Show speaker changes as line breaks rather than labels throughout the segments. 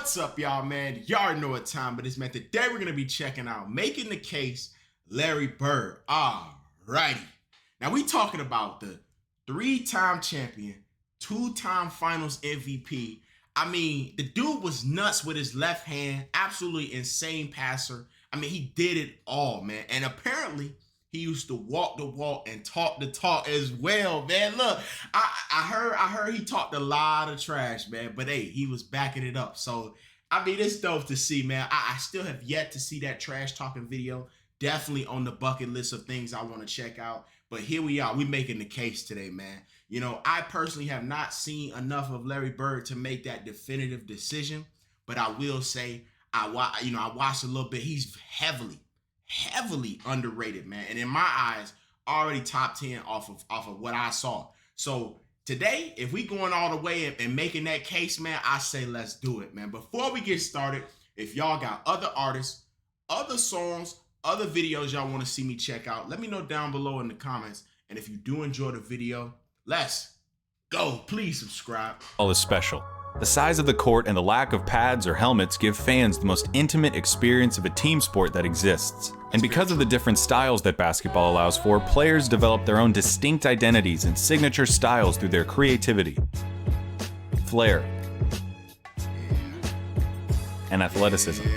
What's up, y'all, man? Y'all know what time it is, man. Today we're gonna be checking out Making the Case, Larry Bird. Alrighty. Now we talking about the 3-time champion, 2-time finals MVP. I mean, the dude was nuts with his left hand, absolutely insane passer. I mean, he did it all, man. And apparently, he used to walk the walk and talk the talk as well, man. Look, I heard he talked a lot of trash, man. But hey, he was backing it up. So I mean, it's dope to see, man. I still have yet to see that trash talking video. Definitely on the bucket list of things I want to check out. But here we are. We making the case today, man. You know, I personally have not seen enough of Larry Bird to make that definitive decision. But I will say, I watched a little bit. He's heavily underrated, man. And in my eyes, already top 10 off of what I saw. So today, if we going all the way and making that case, man, I say let's do it, man. Before we get started, if y'all got other artists, other songs, other videos y'all want to see me check out, let me know down below in the comments. And if you do enjoy the video, let's go. Please subscribe.
All is special. The size of the court and the lack of pads or helmets give fans the most intimate experience of a team sport that exists. And because of the different styles that basketball allows for, players develop their own distinct identities and signature styles through their creativity, flair, and athleticism.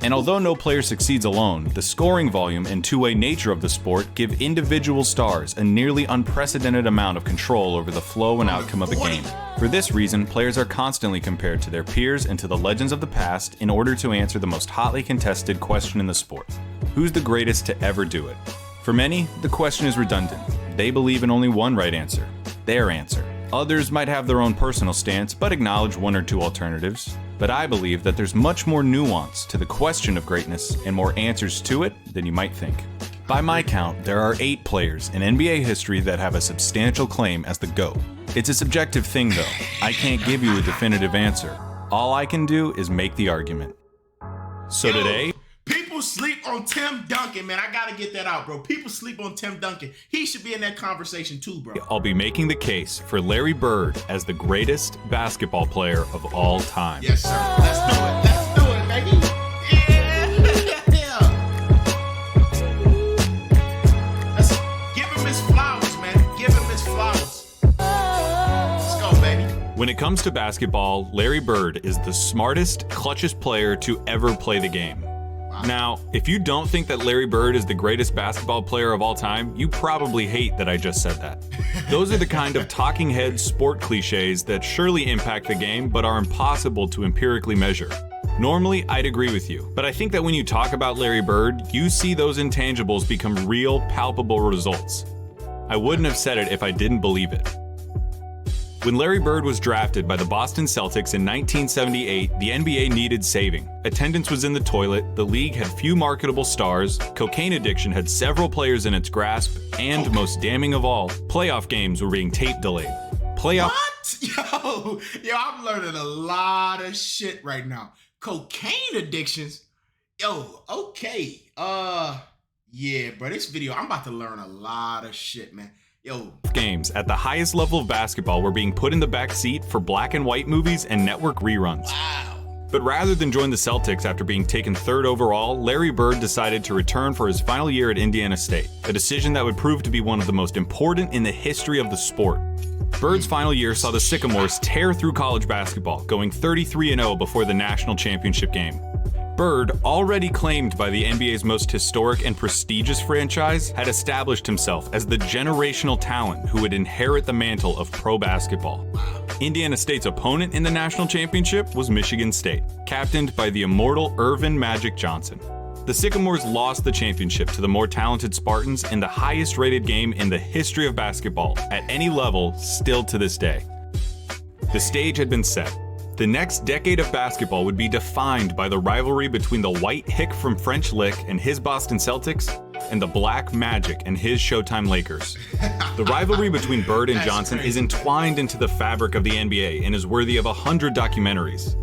And although no player succeeds alone, the scoring volume and two-way nature of the sport give individual stars a nearly unprecedented amount of control over the flow and outcome of a game. For this reason, players are constantly compared to their peers and to the legends of the past in order to answer the most hotly contested question in the sport: who's the greatest to ever do it? For many, the question is redundant. They believe in only one right answer: their answer. Others might have their own personal stance, but acknowledge one or two alternatives. But I believe that there's much more nuance to the question of greatness and more answers to it than you might think. By my count, there are 8 players in NBA history that have a substantial claim as the GOAT. It's a subjective thing though. I can't give you a definitive answer. All I can do is make the argument. So today,
people sleep on Tim Duncan, man. I gotta get that out, bro. People sleep on Tim Duncan. He should be in that conversation too, bro.
I'll be making the case for Larry Bird as the greatest basketball player of all time.
Yes, sir. Let's do it. Let's do it, baby. Yeah. Let's give him his flowers, man. Give him his flowers. Let's go, baby.
When it comes to basketball, Larry Bird is the smartest, clutchest player to ever play the game. Now, if you don't think that Larry Bird is the greatest basketball player of all time, you probably hate that I just said that. Those are the kind of talking head sport cliches that surely impact the game but are impossible to empirically measure. Normally, I'd agree with you, but I think that when you talk about Larry Bird, you see those intangibles become real, palpable results. I wouldn't have said it if I didn't believe it. When Larry Bird was drafted by the Boston Celtics in 1978, the NBA needed saving. Attendance was in the toilet, the league had few marketable stars, cocaine addiction had several players in its grasp, and most damning of all, playoff games were being tape delayed.
What? Yo, I'm learning a lot of shit right now. Cocaine addictions? Yo, okay. Yeah, bro, this video, I'm about to learn a lot of shit, man. Yo.
Games at the highest level of basketball were being put in the back seat for black and white movies and network reruns.
Wow.
But rather than join the Celtics after being taken 3rd overall, Larry Bird decided to return for his final year at Indiana State, a decision that would prove to be one of the most important in the history of the sport. Bird's final year saw the Sycamores tear through college basketball, going 33-0 before the national championship game. Bird, already claimed by the NBA's most historic and prestigious franchise, had established himself as the generational talent who would inherit the mantle of pro basketball. Indiana State's opponent in the national championship was Michigan State, captained by the immortal Earvin Magic Johnson. The Sycamores lost the championship to the more talented Spartans in the highest-rated game in the history of basketball, at any level, still to this day. The stage had been set. The next decade of basketball would be defined by the rivalry between the white hick from French Lick and his Boston Celtics and the black Magic and his Showtime Lakers. The rivalry between Bird and Johnson is entwined into the fabric of the NBA and is worthy of 100 documentaries.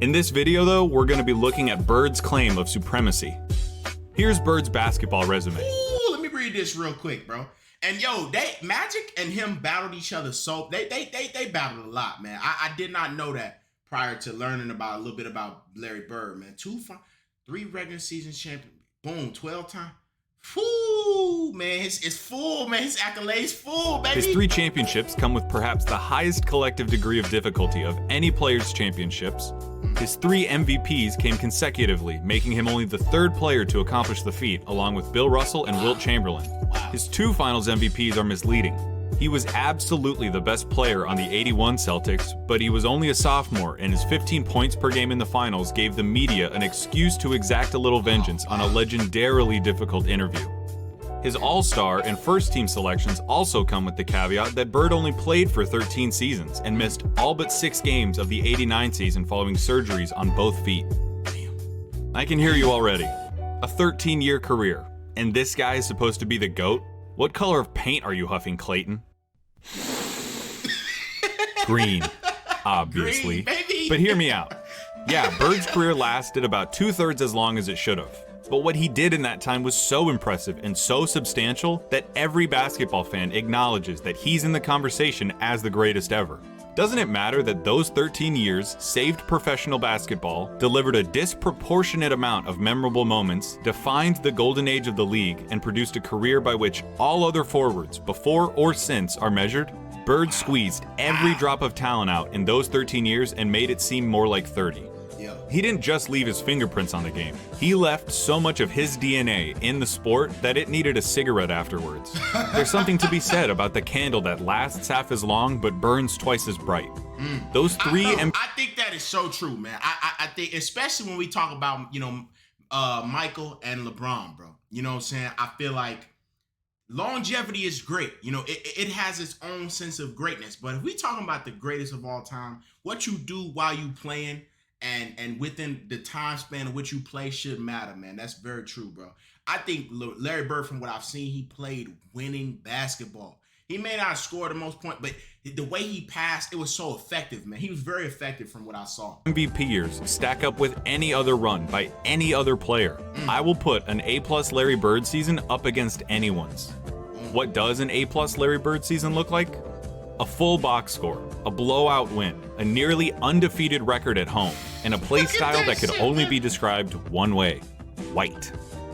In this video, though, we're going to be looking at Bird's claim of supremacy. Here's Bird's basketball resume.
Ooh, let me read this real quick, bro. And yo, Magic and him battled each other, so they battled a lot, man. I did not know that. prior to learning about a little bit about Larry Bird, man. 3 regular season champion, boom, 12 time. Whoo, man, it's full, man. His accolades full, baby.
His 3 championships come with perhaps the highest collective degree of difficulty of any player's championships. His 3 MVPs came consecutively, making him only the 3rd player to accomplish the feat, along with Bill Russell and Wilt Chamberlain. His 2 finals MVPs are misleading. He was absolutely the best player on the '81 Celtics, but he was only a sophomore, and his 15 points per game in the finals gave the media an excuse to exact a little vengeance on a legendarily difficult interview. His All-Star and first-team selections also come with the caveat that Bird only played for 13 seasons and missed all but 6 games of the '89 season following surgeries on both feet. I can hear you already. A 13-year career, and this guy is supposed to be the GOAT? What color of paint are you huffing, Clayton? Green, obviously.
Green, baby.
But hear me out. Yeah, Bird's career lasted about 2/3 as long as it should have. But what he did in that time was so impressive and so substantial that every basketball fan acknowledges that he's in the conversation as the greatest ever. Doesn't it matter that those 13 years saved professional basketball, delivered a disproportionate amount of memorable moments, defined the golden age of the league, and produced a career by which all other forwards, before or since, are measured? Bird squeezed every drop of talent out in those 13 years and made it seem more like 30. He didn't just leave his fingerprints on the game. He left so much of his DNA in the sport that it needed a cigarette afterwards. There's something to be said about the candle that lasts half as long but burns twice as bright. Those 3
I think that is so true, man. I think, especially when we talk about, Michael and LeBron, bro. You know what I'm saying? I feel like longevity is great. It has its own sense of greatness. But if we talking about the greatest of all time, what you do while you playing and within the time span of which you play should matter, man. That's very true, bro. I think Larry Bird, from what I've seen, he played winning basketball. He may not score the most points, but the way he passed, it was so effective, man. He was very effective from what I saw.
MVP years stack up with any other run by any other player. I will put an A+ Larry Bird season up against anyone's. What does an A+ Larry Bird season look like? A full box score, a blowout win, a nearly undefeated record at home, and a play style that could only be described one way: white.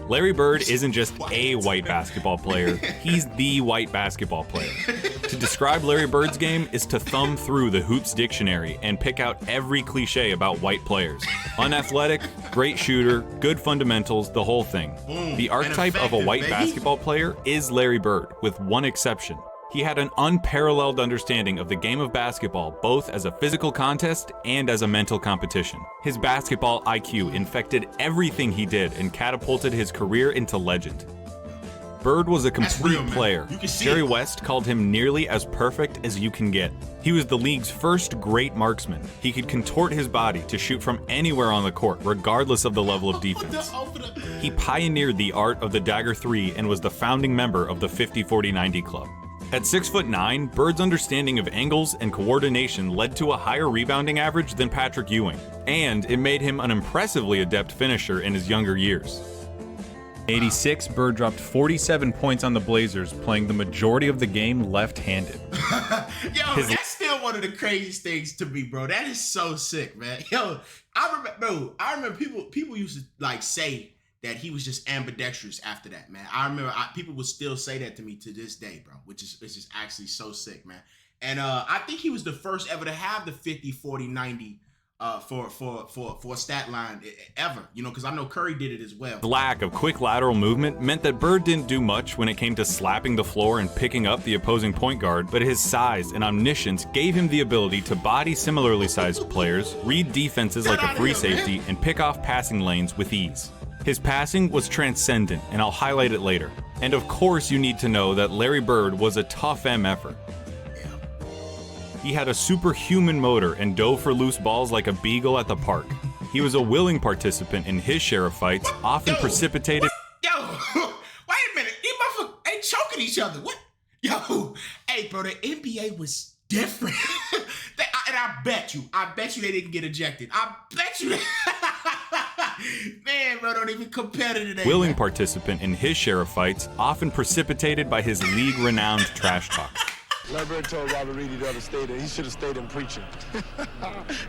Larry Bird isn't just a white basketball player, he's the white basketball player. To describe Larry Bird's game is to thumb through the Hoops dictionary and pick out every cliche about white players. Unathletic, great shooter, good fundamentals, the whole thing. The archetype of a white basketball player is Larry Bird, with one exception. He had an unparalleled understanding of the game of basketball, both as a physical contest and as a mental competition. His basketball IQ infected everything he did and catapulted his career into legend. Bird was a complete player. Jerry West called him nearly as perfect as you can get. He was the league's first great marksman. He could contort his body to shoot from anywhere on the court, regardless of the level of defense. He pioneered the art of the dagger 3 and was the founding member of the 50-40-90 club. At 6'9", Bird's understanding of angles and coordination led to a higher rebounding average than Patrick Ewing, and it made him an impressively adept finisher in his younger years. In '86, Bird dropped 47 points on the Blazers, playing the majority of the game left-handed.
That's still one of the craziest things to me, bro. That is so sick, man. I remember people used to say that he was just ambidextrous after that, man. I remember people would still say that to me to this day, bro, which is it's just actually so sick, man. And I think he was the first ever to have the 50-40-90 for a stat line ever, because I know Curry did it as well.
The lack of quick lateral movement meant that Bird didn't do much when it came to slapping the floor and picking up the opposing point guard, but his size and omniscience gave him the ability to body similarly sized players, read defenses like a free safety, and pick off passing lanes with ease. His passing was transcendent, and I'll highlight it later. And of course you need to know that Larry Bird was a tough effort. He had a superhuman motor and dove for loose balls like a beagle at the park. He was a willing participant in his share of fights, often precipitated...
Wait a minute, these motherfuckers ain't choking each other. What? Hey bro, the NBA was different. And I bet you they didn't get ejected. I bet you Man, bro, don't even compare to today.
Willing participant in his share of fights, often precipitated by his league-renowned trash talk.
Larry Bird told Robert Reed he should have stayed in preaching.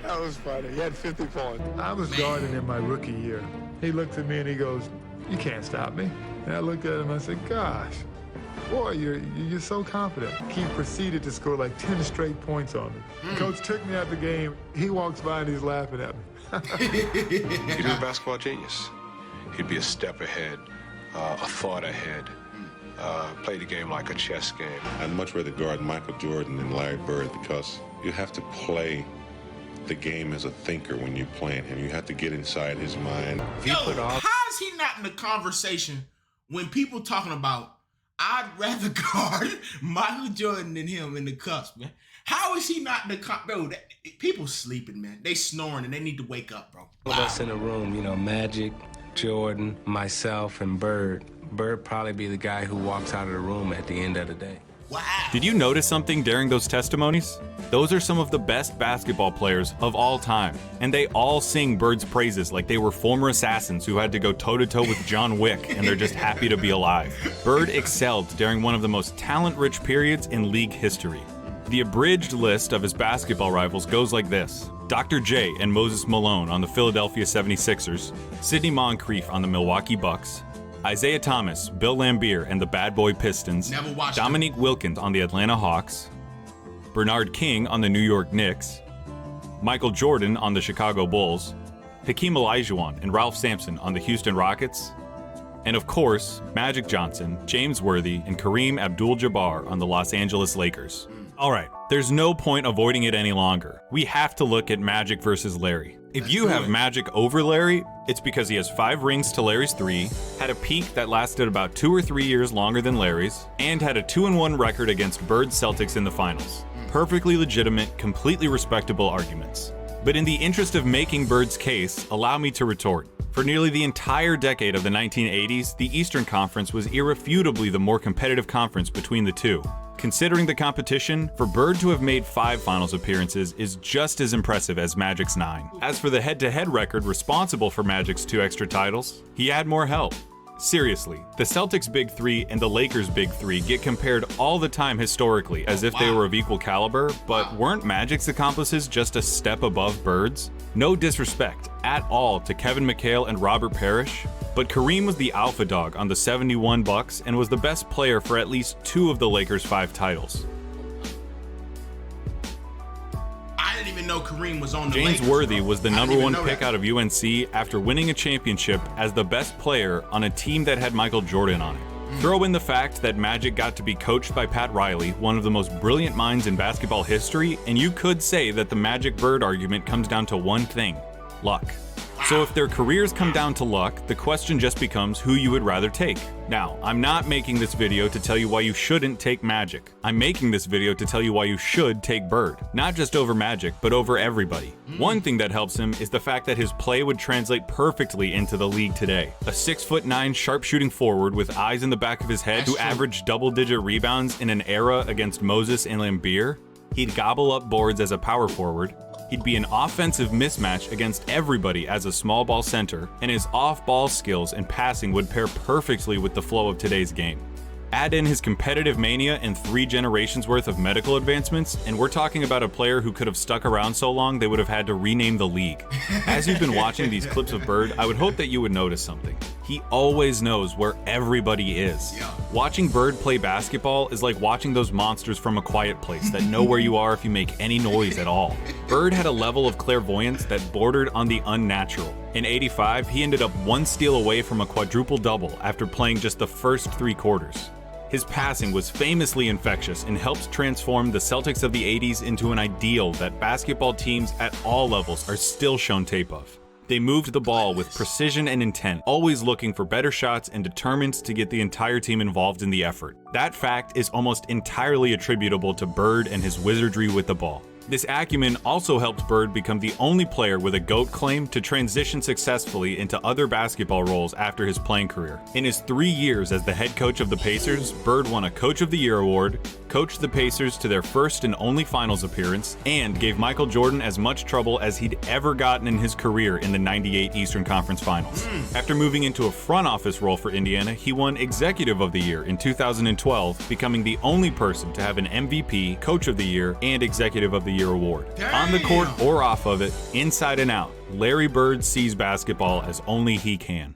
That was funny. He had 50 points.
I was guarding in my rookie year. He looked at me and he goes, "You can't stop me." And I looked at him and I said, "Gosh, boy, you're so confident." He proceeded to score like 10 straight points on me. Coach took me out the game. He walks by and he's laughing at me.
He was a basketball genius. He'd be a step ahead, a thought ahead. Play the game like a chess game.
I'd much rather guard Michael Jordan than Larry Bird because you have to play the game as a thinker when you're playing him. You have to get inside his mind.
Yo, how is he not in the conversation when people talking about I'd rather guard Michael Jordan than him in the cuffs, man? How is he not in the bro? People sleeping, man. They snoring and they need to wake up, bro.
All of us in the room, you know, Magic, Jordan, myself, and Bird. Bird probably be the guy who walks out of the room at the end of the day.
Wow.
Did you notice something during those testimonies? Those are some of the best basketball players of all time, and they all sing Bird's praises like they were former assassins who had to go toe-to-toe with John Wick and they're just happy to be alive. Bird excelled during one of the most talent-rich periods in league history. The abridged list of his basketball rivals goes like this: Dr. J and Moses Malone on the Philadelphia 76ers, Sidney Moncrief on the Milwaukee Bucks, Isaiah Thomas, Bill Laimbeer and the Bad Boy Pistons, Dominique Wilkins on the Atlanta Hawks, Bernard King on the New York Knicks, Michael Jordan on the Chicago Bulls, Hakeem Olajuwon and Ralph Sampson on the Houston Rockets, and of course, Magic Johnson, James Worthy, and Kareem Abdul-Jabbar on the Los Angeles Lakers. Alright, there's no point avoiding it any longer. We have to look at Magic versus Larry. If you have Magic over Larry, it's because he has 5 rings to Larry's 3, had a peak that lasted about 2 or 3 years longer than Larry's, and had a 2-1 record against Bird's Celtics in the finals. Perfectly legitimate, completely respectable arguments. But in the interest of making Bird's case, allow me to retort. For nearly the entire decade of the 1980s, the Eastern Conference was irrefutably the more competitive conference between the two. Considering the competition, for Bird to have made 5 finals appearances is just as impressive as Magic's 9. As for the head-to-head record responsible for Magic's 2 extra titles, he had more help. Seriously, the Celtics' Big 3 and the Lakers' Big 3 get compared all the time historically as if they were of equal caliber, but weren't Magic's accomplices just a step above Bird's? No disrespect at all to Kevin McHale and Robert Parrish, but Kareem was the alpha dog on the 71 Bucks and was the best player for at least 2 of the Lakers' 5 titles.
I didn't even know Kareem was on the
James
Lakers,
Worthy
bro.
was the number 1 pick out of UNC after winning a championship as the best player on a team that had Michael Jordan on it. Throw in the fact that Magic got to be coached by Pat Riley, one of the most brilliant minds in basketball history, and you could say that the Magic-Bird argument comes down to one thing: luck. So if their careers come down to luck, the question just becomes who you would rather take. Now, I'm not making this video to tell you why you shouldn't take Magic. I'm making this video to tell you why you should take Bird. Not just over Magic, but over everybody. One thing that helps him is the fact that his play would translate perfectly into the league today. A 6'9" sharpshooting forward with eyes in the back of his head who averaged double-digit rebounds in an era against Moses and Laimbeer. He'd gobble up boards as a power forward. He'd be an offensive mismatch against everybody as a small ball center, and his off-ball skills and passing would pair perfectly with the flow of today's game. Add in his competitive mania and 3 generations worth of medical advancements, and we're talking about a player who could have stuck around so long they would have had to rename the league. As you've been watching these clips of Bird, I would hope that you would notice something. He always knows where everybody is. Watching Bird play basketball is like watching those monsters from A Quiet Place that know where you are if you make any noise at all. Bird had a level of clairvoyance that bordered on the unnatural. In '85, he ended up 1 steal away from a quadruple-double after playing just the first 3 quarters. His passing was famously infectious and helped transform the Celtics of the 80s into an ideal that basketball teams at all levels are still shown tape of. They moved the ball with precision and intent, always looking for better shots and determined to get the entire team involved in the effort. That fact is almost entirely attributable to Bird and his wizardry with the ball. This acumen also helped Bird become the only player with a GOAT claim to transition successfully into other basketball roles after his playing career. In his 3 years as the head coach of the Pacers, Bird won a Coach of the Year award, coached the Pacers to their first and only finals appearance, and gave Michael Jordan as much trouble as he'd ever gotten in his career in the '98 Eastern Conference Finals. After moving into a front office role for Indiana, he won Executive of the Year in 2012, becoming the only person to have an MVP, Coach of the Year, and Executive of the Year award. On the court or off of it, inside and out, Larry Bird sees basketball as only he can.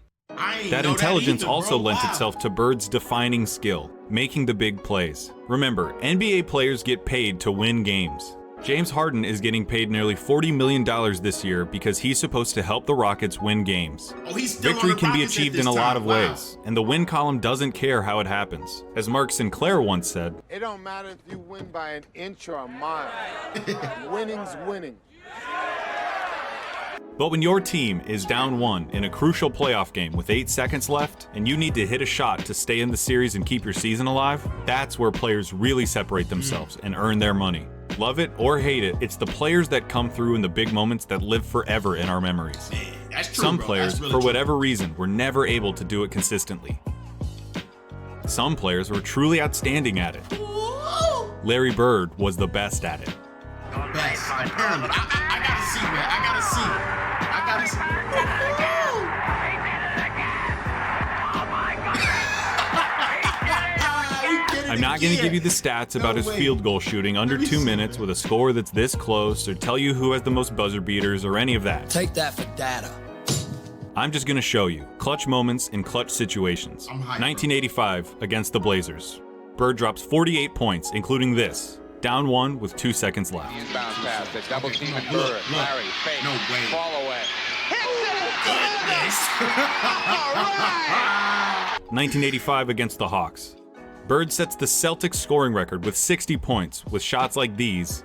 That intelligence also lent itself to Bird's defining skill, making the big plays. Remember, NBA players get paid to win games. James Harden is getting paid nearly $40 million this year because he's supposed to help the Rockets win games. Victory can be achieved in a lot of ways, and the win column doesn't care how it happens. As Mark Sinclair once said,
It don't matter if you win by an inch or a mile. Winning's winning.
but when your team is down 1 in a crucial playoff game with 8 seconds left, and you need to hit a shot to stay in the series and keep your season alive, that's where players really separate themselves and earn their money. Love it or hate it, it's the players that come through in the big moments that live forever in our memories.
Man, that's true,
Some
bro.
players,
That's really
for
true.
whatever reason, were never able to do it consistently. Some players were truly outstanding at it. Larry Bird was the best at it.
Best. Apparently. I gotta see, man. I gotta see.
I'm not going to give you the stats about his field goal shooting under 2 minutes with a score that's this close, or tell you who has the most buzzer beaters, or any of that.
Take that for data.
I'm just going to show you clutch moments in clutch situations. 1985 against the Blazers. Bird drops 48 points, including this. Down 1 with 2 seconds left.
Inbound pass, the double team and Bird. Larry, fake,
No way.
fall away.
1985 against the Hawks. Bird sets the Celtics scoring record with 60 points with shots like these.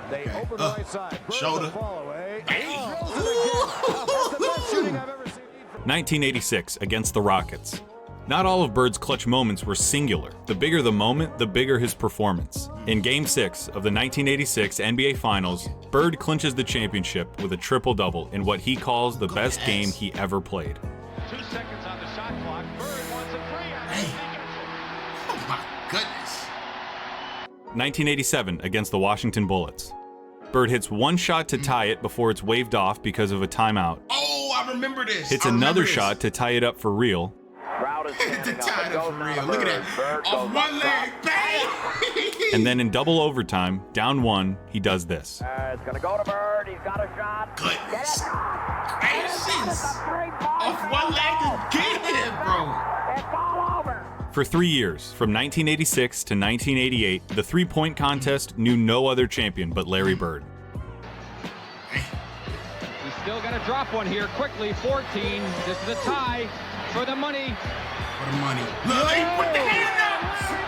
They open the right side. Bird
shoulder.
the fall away.
Bang.
He drills it again. That's the best shooting I've ever seen.
1986 against the Rockets. Not all of Bird's clutch moments were singular. The bigger the moment, the bigger his performance. In Game 6 of the 1986 NBA Finals, Bird clinches the championship with a triple-double in what he calls the best game he ever played.
2 seconds on the shot clock. Bird wants a three.
Oh my goodness.
1987 against the Washington Bullets. Bird hits one shot to tie it before it's waved off because of a timeout.
Oh, I remember this.
Hits
I remember
another
this.
shot to tie it up for real.
To tie it up for real. Look at that. Off one leg. Bang.
And then in double overtime, down 1, he does this.
It's going to go to Bird. He's got a shot.
Goodness. Gracious. Off one leg again, bro.
It's all over.
For 3 years, from 1986 to 1988, the three-point contest knew no other champion but Larry Bird.
He's still got to drop one here quickly. 14. This is a tie for the money.
For the money. Look, he put the hand up.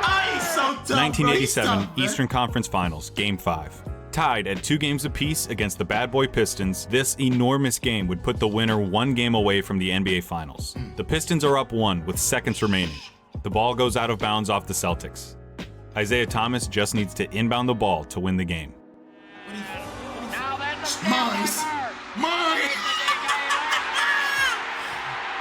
Oh, he's so tough, bro.
1987
He's tough, man.
Eastern Conference Finals, Game 5. Tied at 2 games apiece against the Bad Boy Pistons, this enormous game would put the winner 1 game away from the NBA Finals. The Pistons are up 1 with seconds remaining. The ball goes out of bounds off the Celtics. Isaiah Thomas just needs to inbound the ball to win the game.
Now that's
Mine.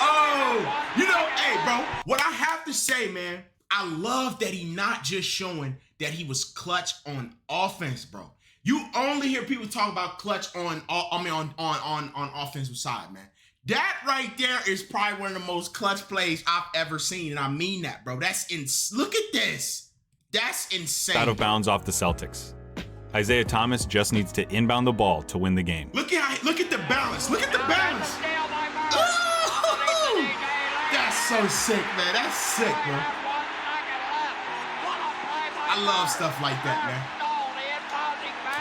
Oh, you know, hey, bro, what I have to say, man, I love that he not just showing that he was clutch on offense, bro. You only hear people talk about clutch on offensive side, man. That right there is probably one of the most clutch plays I've ever seen, and I mean that, bro. Look at this. That's insane.
Out of bounds off the Celtics. Isaiah Thomas just needs to inbound the ball to win the game.
Look at the balance. Look at the balance. Ooh, that's so sick, man. That's sick, bro. I love stuff like that, man.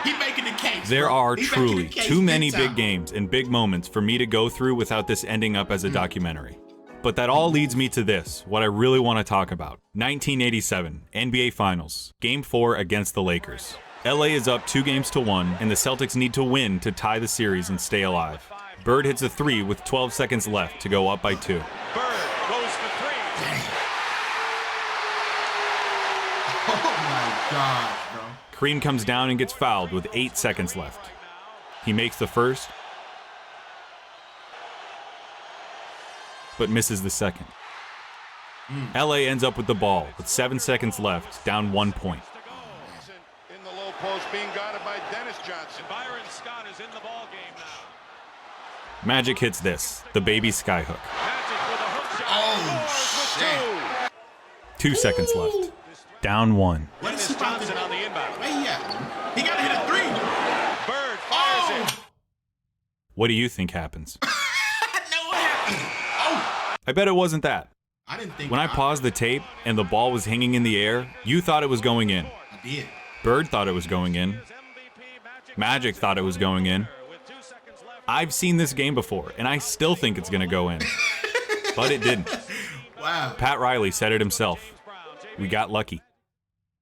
He making the case.
There
bro.
are
He
truly
making the case
too many
big time.
big games and big moments for me to go through without this ending up as a documentary. But that all leads me to this, what I really want to talk about. 1987 NBA Finals, Game 4 against the Lakers. LA is up 2-1, and the Celtics need to win to tie the series and stay alive. Bird hits a 3 with 12 seconds left to go up by 2.
Bird goes for 3.
Oh my God, bro.
Kareem comes down and gets fouled with 8 seconds left. He makes the first, but misses the second. LA ends up with the ball with 7 seconds left, down 1 point.
post being guarded by Dennis Johnson.
Byron Scott is in the ball game now.
Magic hits this, the baby skyhook.
Magic with a hook shot.
Oh, shit.
2 seconds left. Down 1.
What is he about to
Johnson
do?
on the inbound.
Where he at? He got to hit a 3.
Bird fires it.
What do you think happens?
No, what happened? Oh.
I bet it wasn't that.
I didn't think.
When I paused the tape and the ball was hanging in the air, you thought it was going in.
I did.
Bird thought it was going in. Magic thought it was going in. I've seen this game before, and I still think it's going to go in. But it didn't.
Wow.
Pat Riley said it himself. We got lucky.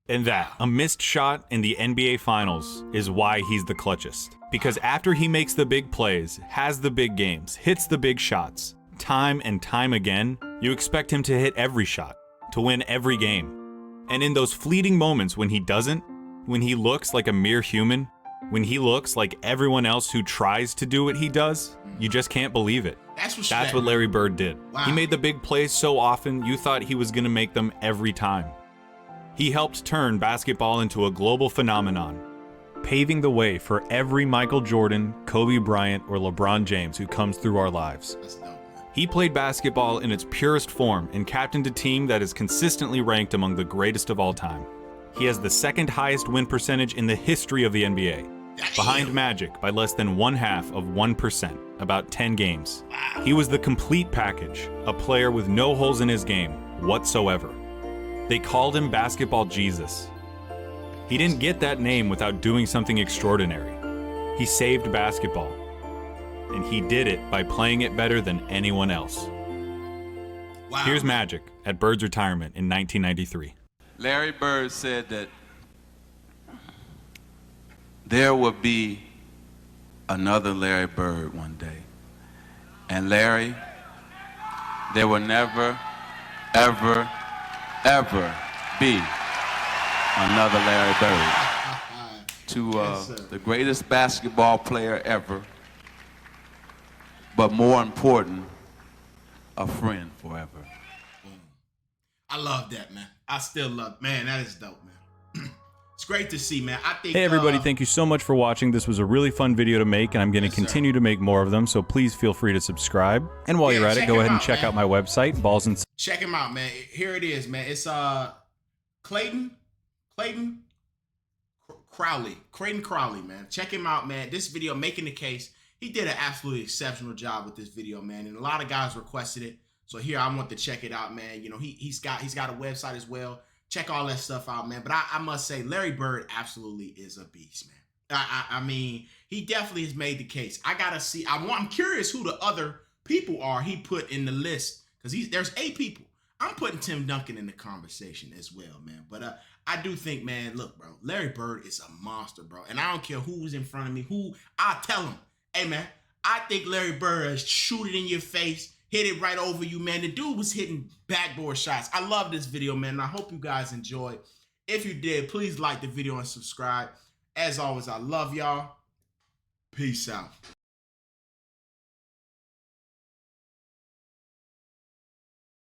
And that, a missed shot in the NBA Finals, is why he's the clutchest. Because after he makes the big plays, has the big games, hits the big shots, time and time again, you expect him to hit every shot, to win every game. And in those fleeting moments when he doesn't, when he looks like a mere human, when he looks like everyone else who tries to do what he does, you just can't believe it. That's what Larry Bird did.
Wow.
He made the big plays so often, you thought he was going to make them every time. He helped turn basketball into a global phenomenon, paving the way for every Michael Jordan, Kobe Bryant, or LeBron James who comes through our lives.
That's dope, man.
He played basketball in its purest form and captained a team that is consistently ranked among the greatest of all time. He has the second highest win percentage in the history of the NBA, behind Magic by less than 0.5%, about 10 games. He was the complete package, a player with no holes in his game whatsoever. They called him Basketball Jesus. He didn't get that name without doing something extraordinary. He saved basketball, and he did it by playing it better than anyone else.
Wow.
Here's Magic at Bird's retirement in 1993.
Larry Bird said that there will be another Larry Bird one day. And Larry, there will never, ever, ever be another Larry Bird. To the greatest basketball player ever, but more important, a friend forever.
I love that, man. I still love, man, that is dope, man. It's great to see, man. I think.
Hey everybody, thank you so much for watching. This was a really fun video to make, and I'm going to continue to make more of them, so please feel free to subscribe. And while you're at it, go ahead and check out my website, Balls and...
Check him out, man. Here it is, man. It's Clayton Crowley, man. Check him out, man. This video, Making the Case, he did an absolutely exceptional job with this video, man. And a lot of guys requested it. So here, I want to check it out, man. You know, he's got a website as well. Check all that stuff out, man. But I must say, Larry Bird absolutely is a beast, man. I mean, he definitely has made the case. I gotta see. I'm curious who the other people are he put in the list, because there's 8 people. I'm putting Tim Duncan in the conversation as well, man. But I do think, man, look, bro, Larry Bird is a monster, bro. And I don't care who's in front of me, I'll tell him, hey, man, I think Larry Bird shoot it in your face, hit it right over you, man. The dude was hitting backboard shots. I love this video, man, and I hope you guys enjoyed. If you did, please like the video and subscribe. As always, I love y'all. Peace out.